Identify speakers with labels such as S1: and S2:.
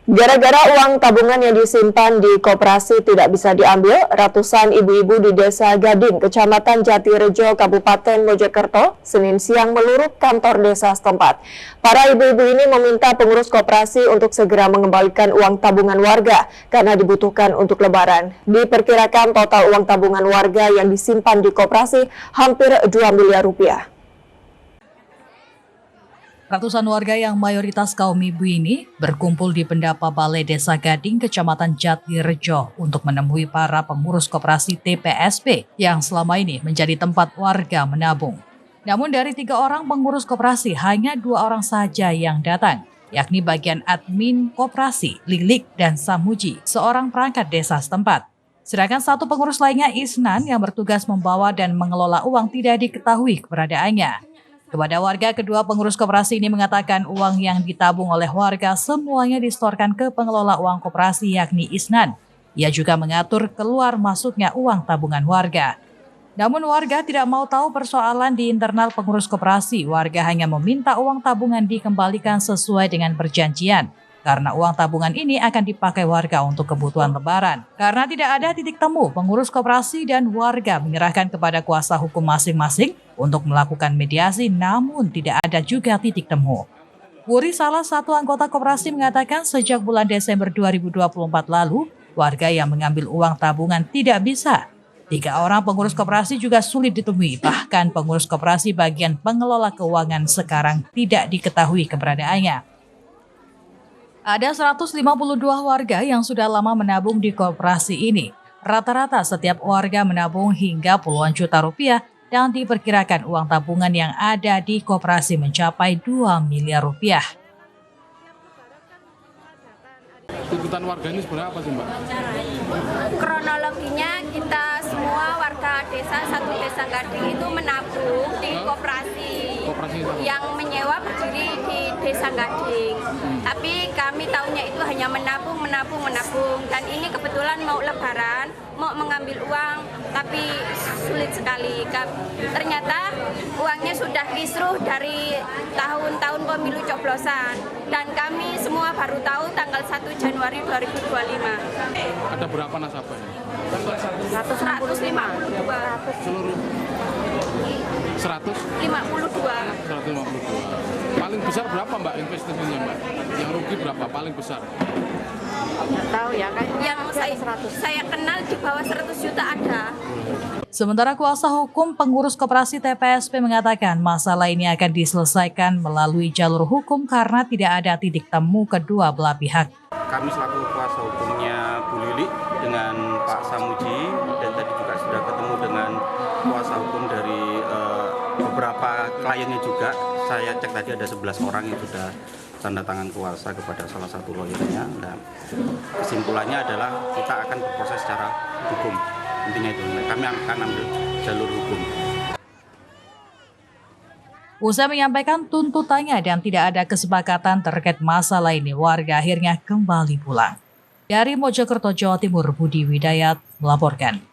S1: Gara-gara uang tabungan yang disimpan di koperasi tidak bisa diambil, ratusan ibu-ibu di Desa Gading, Kecamatan Jatirejo, Kabupaten Mojokerto, Senin siang meluruk kantor desa setempat. Para ibu-ibu ini meminta pengurus koperasi untuk segera mengembalikan uang tabungan warga karena dibutuhkan untuk lebaran. Diperkirakan total uang tabungan warga yang disimpan di koperasi hampir 2 miliar rupiah.
S2: Ratusan warga yang mayoritas kaum ibu ini berkumpul di Pendapa Balai Desa Gading, Kecamatan Jatirejo untuk menemui para pengurus koperasi TPSP yang selama ini menjadi tempat warga menabung. Namun dari 3 orang pengurus koperasi, hanya 2 orang saja yang datang, yakni bagian admin koperasi, Lilik dan Samuji, seorang perangkat desa setempat. Sedangkan 1 pengurus lainnya, Isnan, yang bertugas membawa dan mengelola uang tidak diketahui keberadaannya. Kepada warga, kedua pengurus koperasi ini mengatakan uang yang ditabung oleh warga semuanya disetorkan ke pengelola uang koperasi yakni Isnan. Ia juga mengatur keluar masuknya uang tabungan warga. Namun warga tidak mau tahu persoalan di internal pengurus koperasi. Warga hanya meminta uang tabungan dikembalikan sesuai dengan perjanjian. Karena uang tabungan ini akan dipakai warga untuk kebutuhan lebaran. Karena tidak ada titik temu, pengurus koperasi dan warga menyerahkan kepada kuasa hukum masing-masing untuk melakukan mediasi, namun tidak ada juga titik temu. Wuri, salah satu anggota koperasi, mengatakan sejak bulan Desember 2024 lalu, warga yang mengambil uang tabungan tidak bisa. 3 orang pengurus koperasi juga sulit ditemui, bahkan pengurus koperasi bagian pengelola keuangan sekarang tidak diketahui keberadaannya. Ada 152 warga yang sudah lama menabung di koperasi ini. Rata-rata setiap warga menabung hingga puluhan juta rupiah dan diperkirakan uang tabungan yang ada di koperasi mencapai 2 miliar rupiah.
S3: Tuntutan warga ini sebenarnya apa sih, Mbak?
S4: Kronologinya kita semua warga desa Desa Gading itu menabung di koperasi yang menyewa berdiri di Desa Gading. Tapi kami tahunya itu hanya menabung. Dan ini kebetulan mau lebaran, mau mengambil uang, tapi sulit sekali. Ternyata uangnya sudah kisruh dari tahun-tahun pemilu coblosan. Dan kami semua baru tahu tanggal 1 Januari 2025.
S3: Ada berapa nasabahnya?
S4: 152.
S3: Seluruh 152. Paling besar berapa, Mbak, investasinya, Mbak? Yang rugi berapa paling besar?
S4: Nggak tahu ya, yang saya kenal di bawah 100 juta ada.
S2: Sementara kuasa hukum pengurus koperasi TPSP mengatakan masalah ini akan diselesaikan melalui jalur hukum karena tidak ada titik temu kedua belah pihak.
S5: Kami selaku kuasa hukumnya Bu Lili dengan Pak Samuji dan tadi juga sudah ketemu dengan kuasa hukum dari beberapa kliennya juga. Saya cek tadi ada 11 orang yang sudah tanda tangan kuasa kepada salah satu lawyernya. Nah, kesimpulannya adalah kita akan berproses secara hukum. Intinya itu, kami akan ambil jalur hukum.
S2: Usai menyampaikan tuntutannya dan tidak ada kesepakatan terkait masalah ini, warga akhirnya kembali pulang. Dari Mojokerto, Jawa Timur, Budi Widayat melaporkan.